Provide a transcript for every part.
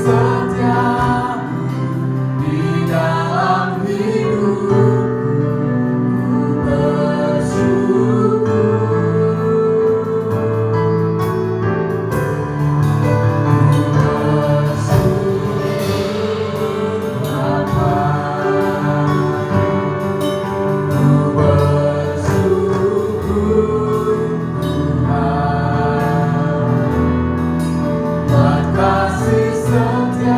setia di dalam hidupku, bersyukur. Kasih setia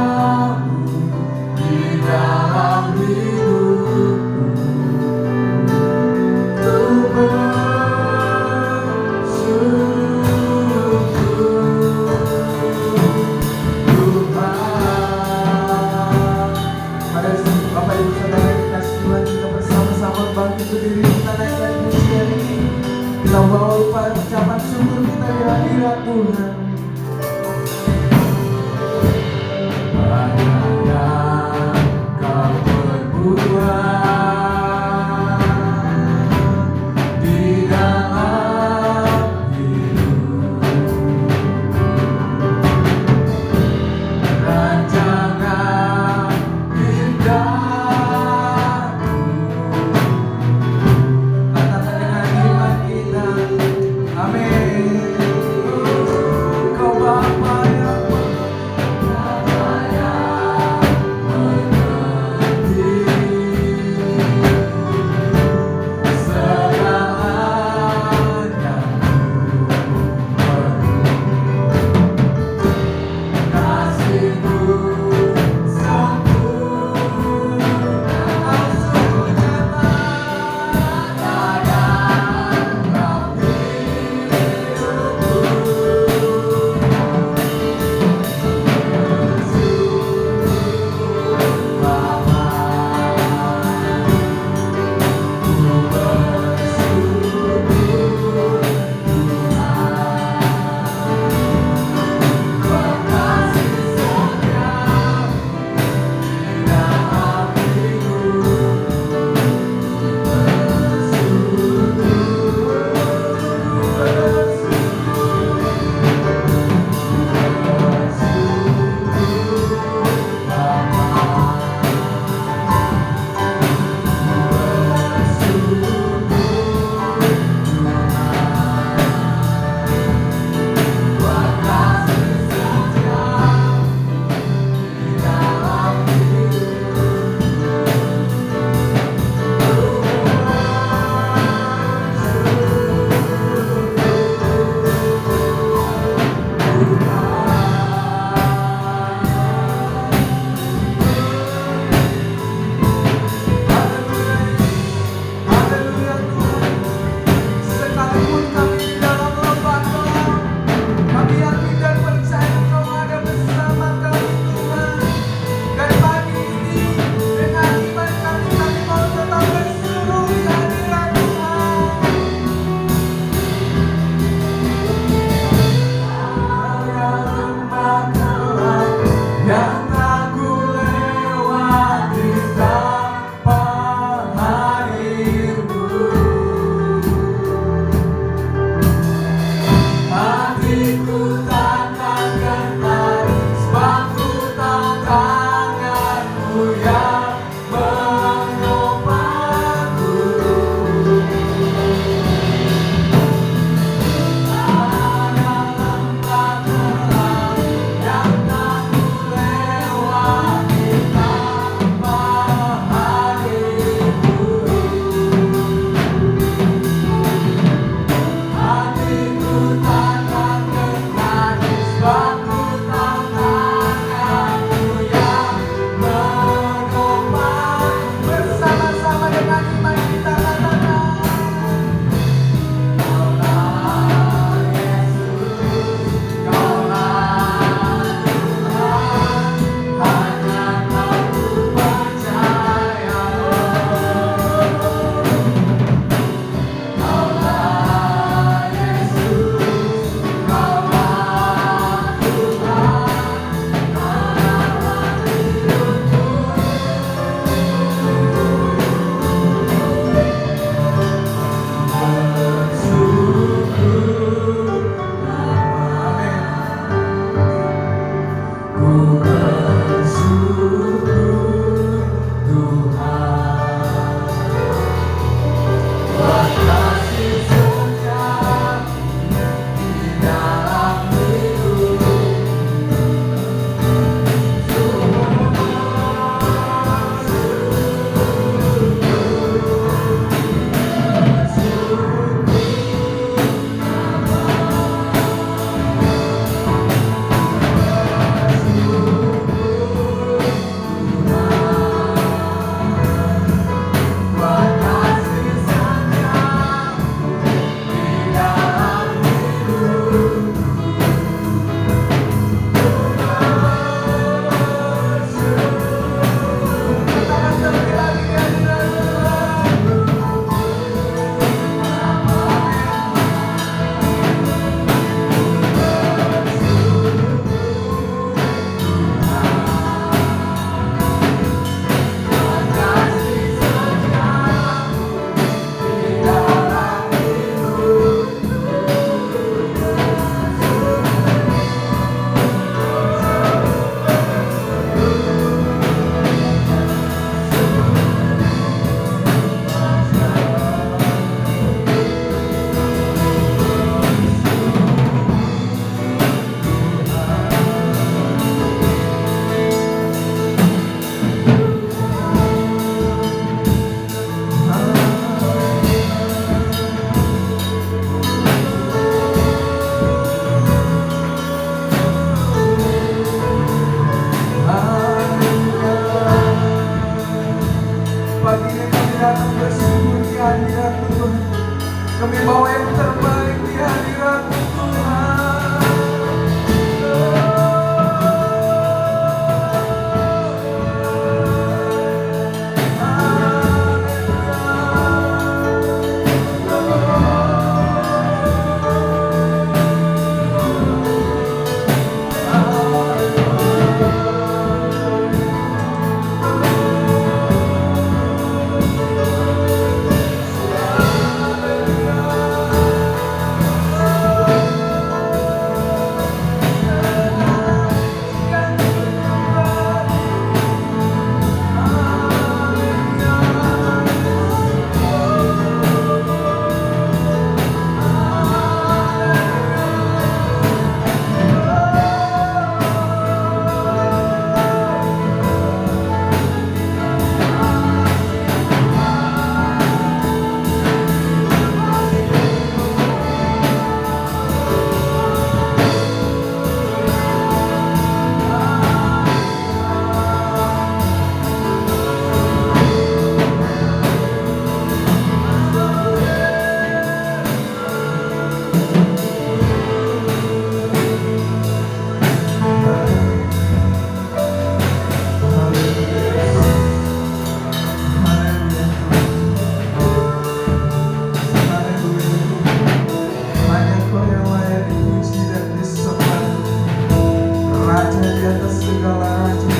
atas segala raja.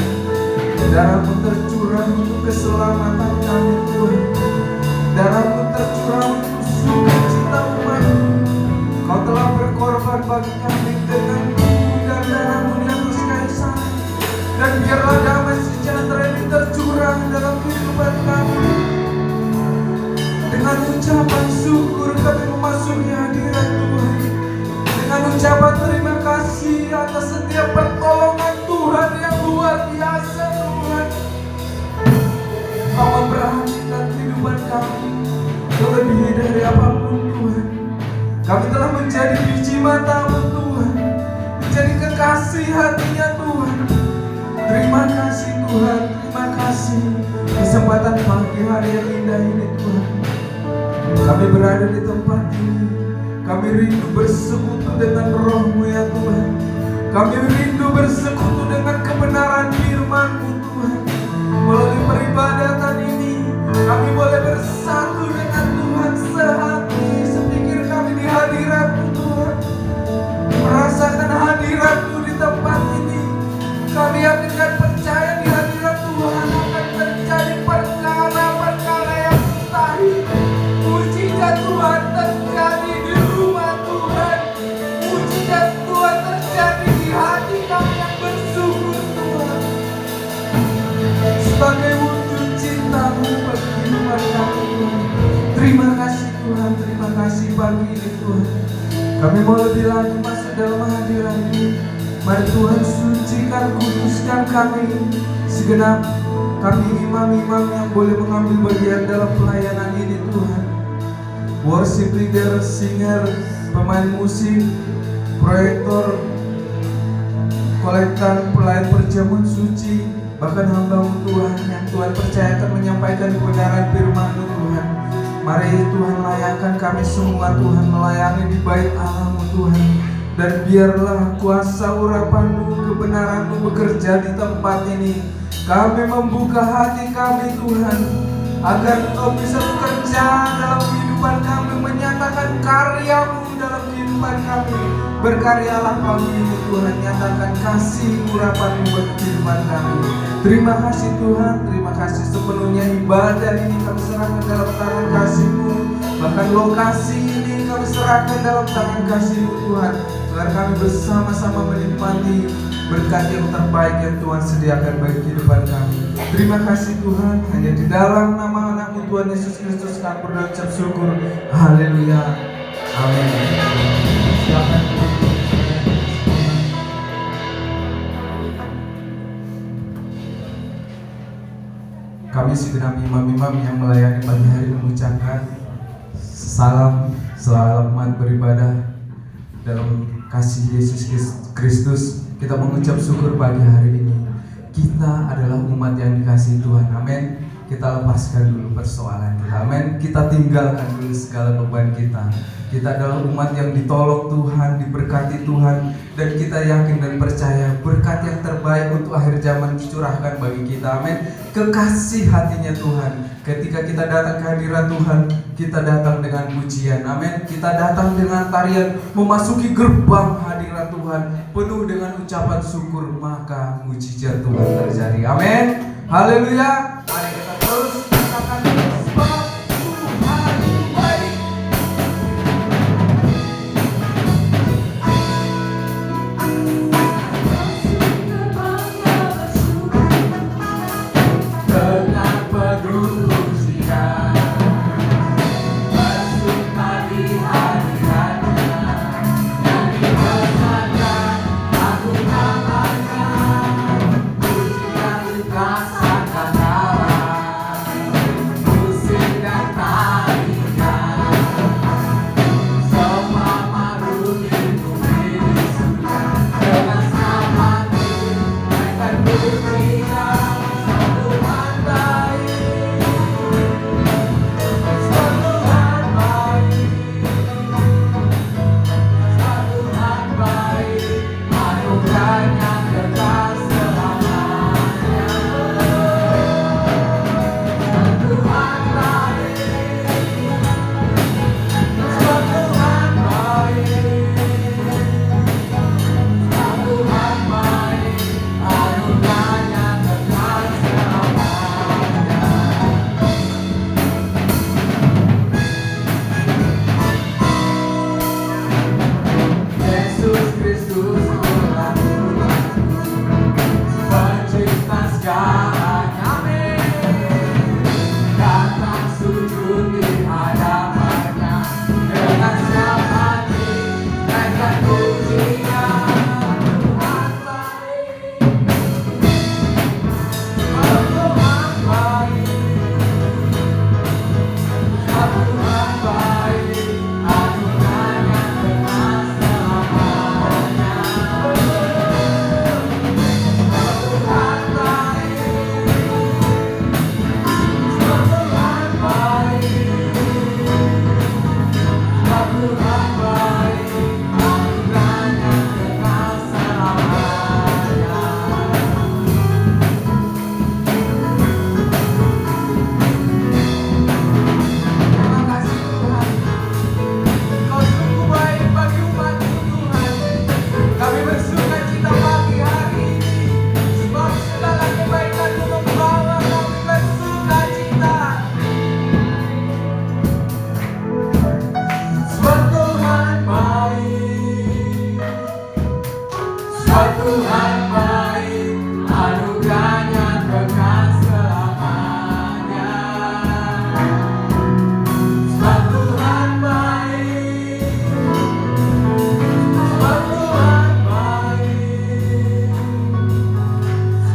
Darah-Mu tercurah untuk keselamatan kami Tuhan. Darah-Mu tercurah untuk sukacita umat-Mu. Kau telah berkorban bagi kami dengan tubuh dan darah-Mu di atas kayu salib. Dan biarlah damai sejahtera ini tercurah dalam kehidupan kami. Dengan ucapan syukur kami memasuki hadirat Tuhan. Dengan ucapan terima kasih atas setiap pertolongan Tuhan yang luar biasa Tuhan. Kau memperhatikan kehidupan kami lebih dari apapun Tuhan. Kami telah menjadi biji mata-Mu Tuhan, menjadi kekasih hatinya Tuhan. Terima kasih Tuhan, terima kasih kesempatan pagi hari yang indah ini Tuhan. Kami berada di tempat ini. Kami rindu bersekutu dengan Roh-Mu ya Tuhan. Kami rindu bersekutu dengan kebenaran firman-Mu Tuhan. Melalui peribadatan ini kami boleh bersatu dengan Tuhan sehati sepikir kami di hadirat-Mu Tuhan. Merasakan hadirat-Mu di tempat ini. Kami yakin dan percaya di hadirat Tuhan akan terjadi perkara-perkara yang mustahil. Mujizat Tuhan terjadi di rumah Tuhan. Mujizat Tuhan terjadi di hati kami yang bersyukur Tuhan. Sebagai wujud cinta-Mu bagi kehidupan kami Tuhan. Terima kasih Tuhan, terima kasih pagi ini Tuhan. Kami mau lebih lagi masuk dalam hadirat-Mu. Mari Tuhan sucikan, kuduskan kami. Segenap kami imam-imam yang boleh mengambil bagian dalam pelayanan ini Tuhan. Worship leader, singer, pemain musik, proyektor, kolektan, pelayan perjamuan suci, bahkan hamba-Mu Tuhan yang Tuhan percayakan menyampaikan kebenaran firman-Mu Tuhan. Mari Tuhan layakkan kami semua Tuhan melayani di bait Allah-Mu Tuhan. Dan biarlah kuasa urapan-Mu, kebenaran-Mu bekerja di tempat ini. Kami membuka hati kami Tuhan, agar Engkau bisa bekerja dalam kehidupan kami, menyatakan karya-Mu dalam kehidupan kami. Berkaryalah pagi ini Tuhan, nyatakan kasih urapan-Mu bagi kehidupan kami. Terima kasih Tuhan, terima kasih sepenuhnya ibadah ini kami serahkan dalam tangan kasih-Mu. Bahkan lokasi ini kami serahkan dalam tangan kasih-Mu Tuhan. Agar kami bersama-sama menikmati berkat yang terbaik yang Tuhan sediakan bagi kehidupan kami. Terima kasih Tuhan, hanya di dalam nama anak-Mu Tuhan Yesus Kristus kami berucap syukur. Haleluya. Amin. Silakan. Kami segenap imam-imam yang melayani pagi hari mengucapkan salam selamat beribadah dalam kasih Yesus Kristus. Kita mengucap syukur pagi hari ini. Kita adalah umat yang dikasihi Tuhan. Amin. Kita lepaskan dulu persoalan kita. Amin. Kita tinggalkan dulu segala beban kita. Kita adalah umat yang ditolong Tuhan, diberkati Tuhan, dan kita yakin dan percaya berkat yang terbaik untuk akhir zaman dicurahkan bagi kita. Amin. Kekasih hatinya Tuhan. Ketika kita datang ke hadirat Tuhan, kita datang dengan pujian. Amin. Kita datang dengan tarian, memasuki gerbang hadirat Tuhan penuh dengan ucapan syukur, maka mujizat Tuhan terjadi. Amin. Haleluya. Mari kita terus katakan sebab Tuhan baik. Dengan penuh sukacita bersuka di hadirat-Nya, dan dibesarkan agung namanya. Puji yang dirasakan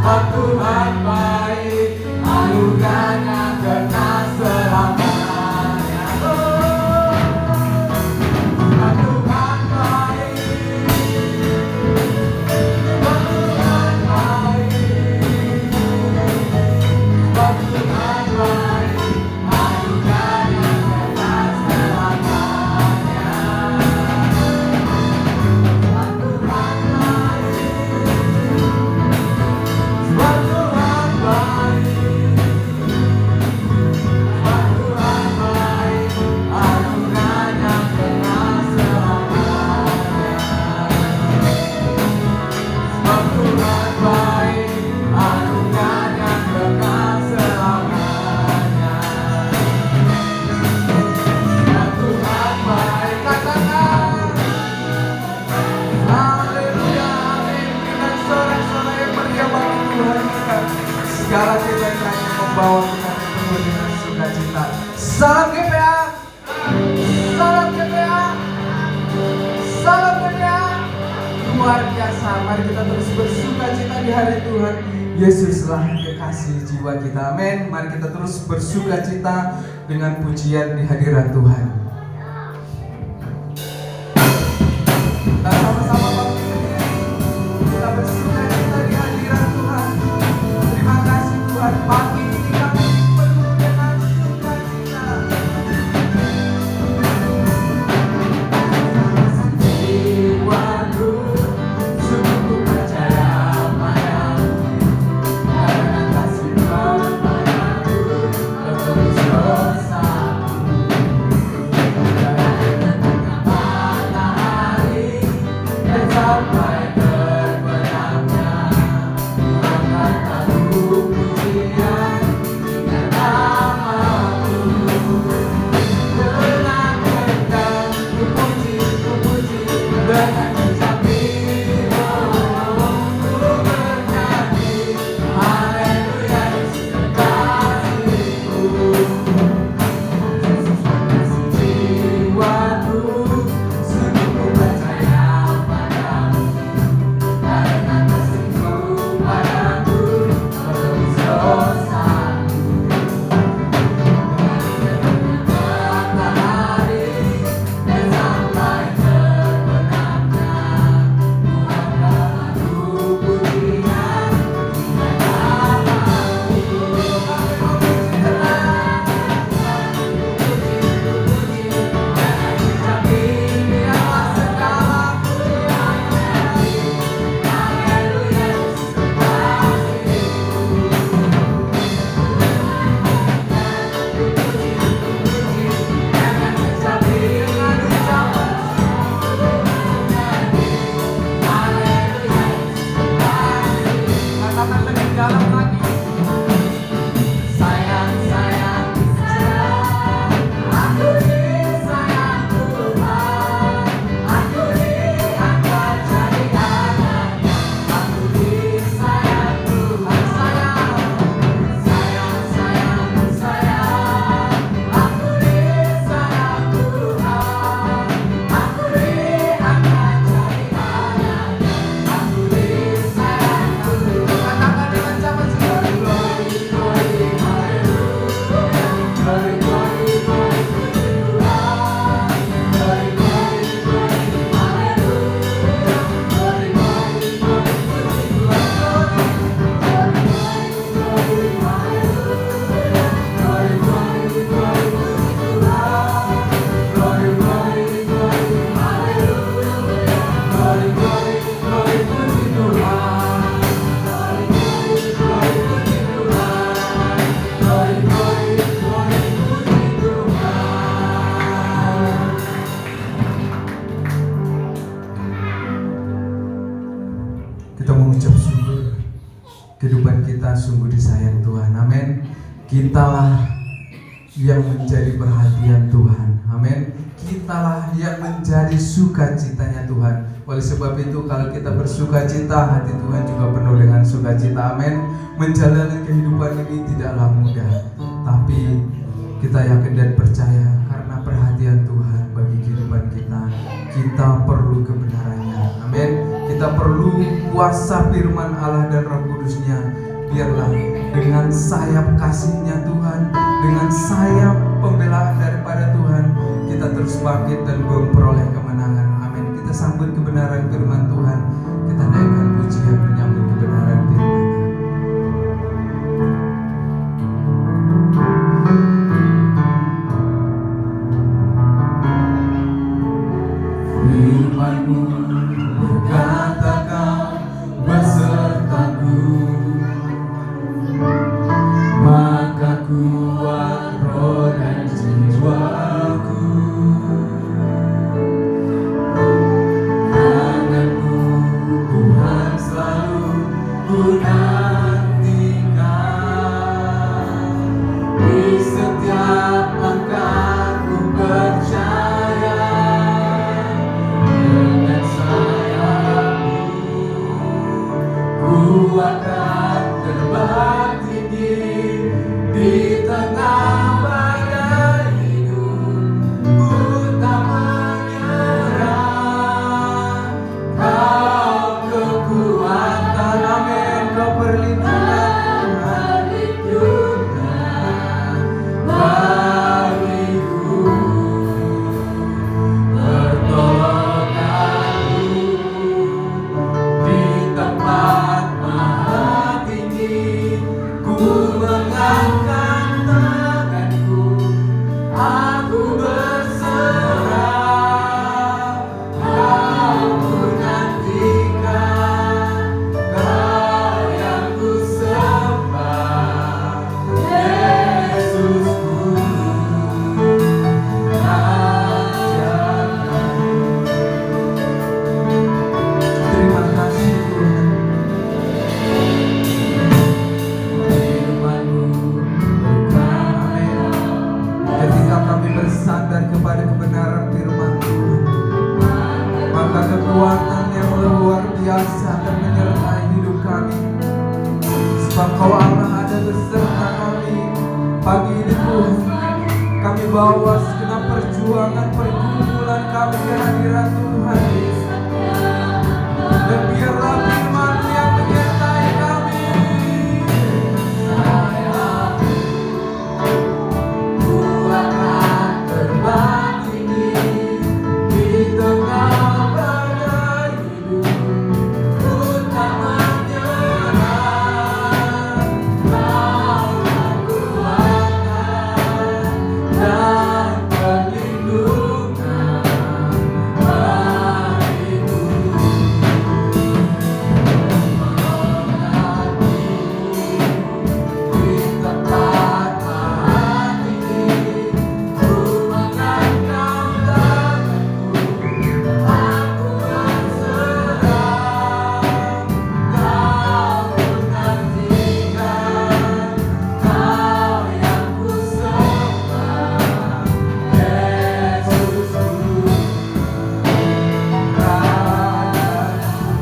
Sebab Tuhan baik, anugerahnya kekal selamanya. Sebab Tuhan baik, sebab Tuhan baik, sebab Tuhan baik, anugerahnya kekal selamanya. Sebab Tuhan baik, sebab Tuhan baik, sebab Tuhan baik, anugerahnya kekal selamanya. Sebab Tuhan baik, anugerahnya kekal selamanya. Sebab Tuhan baik, katakan haleluya, amin. Dengan sorak-sorai yang meriah bagi Tuhan kita, segala kita yang membawa kita penuh dengan sukacita. Salam GPA, salam GPA, salam GPA. Luar biasa, mari kita terus bersukacita di hari Tuhan. Yesuslah kekasih jiwa kita, amin. Mari kita terus bersukacita dengan pujian di hadirat Tuhan. Kita sama-sama bangkit berdiri, kita bersukacita di hadirat Tuhan. Terima kasih Tuhan, pagi ini kami penuh dengan sukacita. Jiwaku sungguh percaya padamu, karena kasih-Mu padaku tebus dosaku. Dari tengah matahari dan sampai terbenamnya, angkat aku pujian dengan namamu. Dengan kencang ku puji dengan ucap firman, ku bernyanyi haleluya Yesus kekasihku. Yesus kekasih jiwaku, sungguh ku percaya padamu, karena kasih-Mu padaku tebus dosaku. Matahari dan sampai terbenamnya, angkat aku pujian dengan namamu. Puji dengan ucap biarlah segalaku yang menyanyi haleluya Yesus kekasihku. Dengan ucap dengan ucapan haleluya Yesus kekasihku. Katakan lebih dalam lagi. Sayang, sayang, sayang, aku disayang Tuhan, aku diangkat jadi anaknya, aku disayang Tuhan. Sayang, sayang, sayang, sayang, aku disayang Tuhan, aku diangkat jadi anaknya, aku disayang Tuhan. Katakan dengan ucapan glory, glory, glory, haleluya. Glory, glory, glory, puji Tuhan. Glory, glory, glory, haleluya. Glory, glory, glory, puji Tuhan. Glory, glory, glory, haleluya. Glory, glory, glory, puji Tuhan. Glory, glory, glory, haleluya. Glory, glory, glory, puji Tuhan. Glory, glory, glory, puji Tuhan. Glory, glory, glory, puji Tuhan. Kita mengucap syukur, kehidupan kita sungguh disayang Tuhan, amin. Kitalah yang menjadi perhatian Tuhan, amin. Kitalah yang menjadi sukacitanya Tuhan. Oleh sebab itu kalau kita bersukacita, hati Tuhan juga penuh dengan sukacita, amin. Menjalani kehidupan ini tidaklah mudah, tapi kita yakin dan percaya karena perhatian Tuhan bagi kehidupan kita, kita perlu kebenarannya, amin. Kita perlu kuasa firman Allah dan Roh Kudus-Nya. Biarlah dengan sayap kasih-Nya Tuhan, dengan sayap pembelaan daripada Tuhan, kita terus bangkit dan memperoleh kemenangan. Amin. Kita sambut kebenaran firman Tuhan. Kita naikkan pujian menyambut kebenaran firman-Nya. Firman-Mu berkatakan besertaku, maka kuat roh dan jiwaku. Tangan-Mu Tuhan selalu ku nantikan, di setiap langkah ku percaya. Dengan sayap-Mu ku akan terbang tinggi di tengah badai hidup. Ku tak menyerah, Kau kekuatan, amin. Kau perlindungan bagiku, pertolonganku di tempat maha tinggi. Ku mengangkat tanganku, aku berserah. Kau ku nantikan, Kau yang ku sembah, Yesusku, Rajaku. Terima kasih Tuhan. Firman-Mu berkata, Ketika kami bersandar kepada kebenaran firman Tuhan, maka kekuatan yang luar biasa akan menyertai hidup kami. Sebab Kau Allah ada beserta kami. Pagi ini Tuhan, kami bawa segenap perjuangan pergumulan kami ke hadirat Tuhan. Dan biarlah firman-Mu yang menyertai kami. ku akan terbang tinggi di tengah badai hidup. Ku tak menyerah, Kau yang kuatkan dan perlindungan bagiku. Di tempat maha tinggi, ku mengangkat tanganku, aku berserah. Kau ku nantikan, Kau yang ku sembah, Yesusku,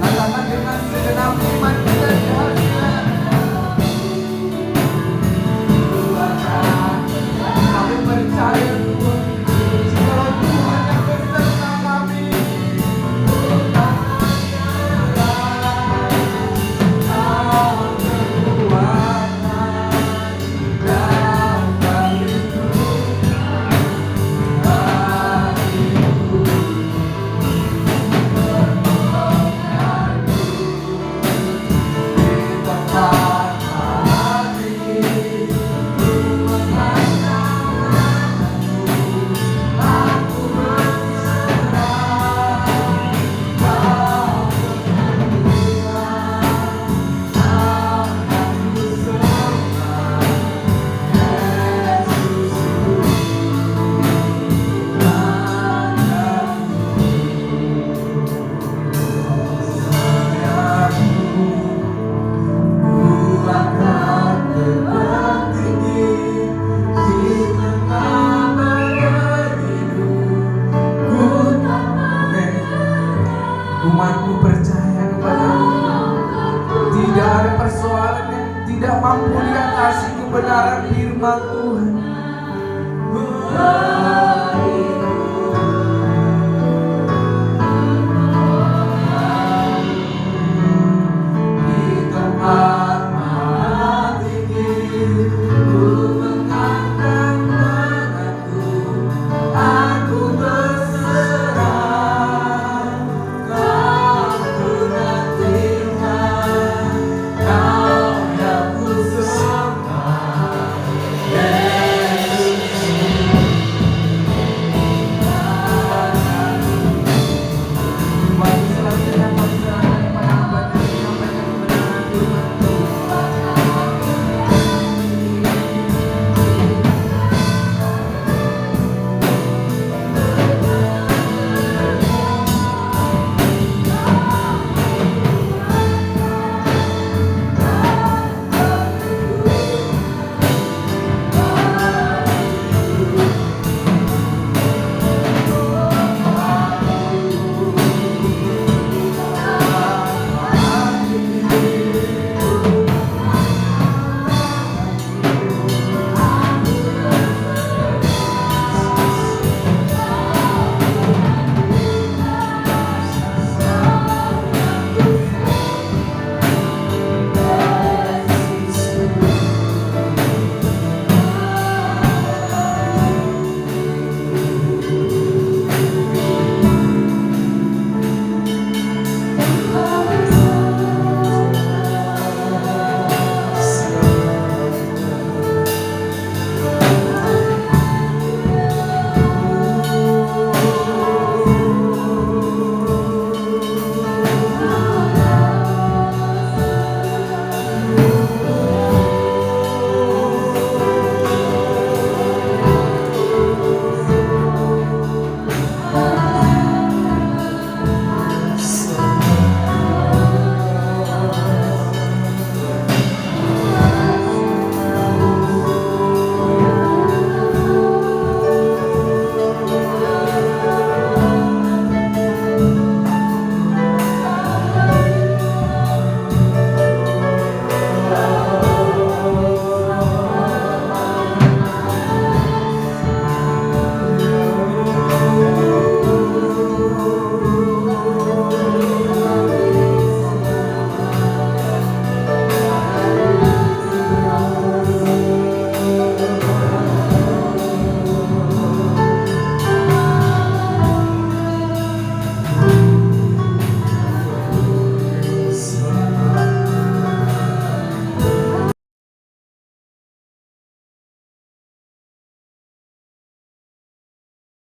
Katakan dengan segenap iman kita di hadirat. Kami percaya Tuhan, jikalau Tuhan yang beserta kami. Umatmu percaya kepada-Mu. Tidak ada persoalan yang tidak mampu diatasi kebenaran firman Tuhan.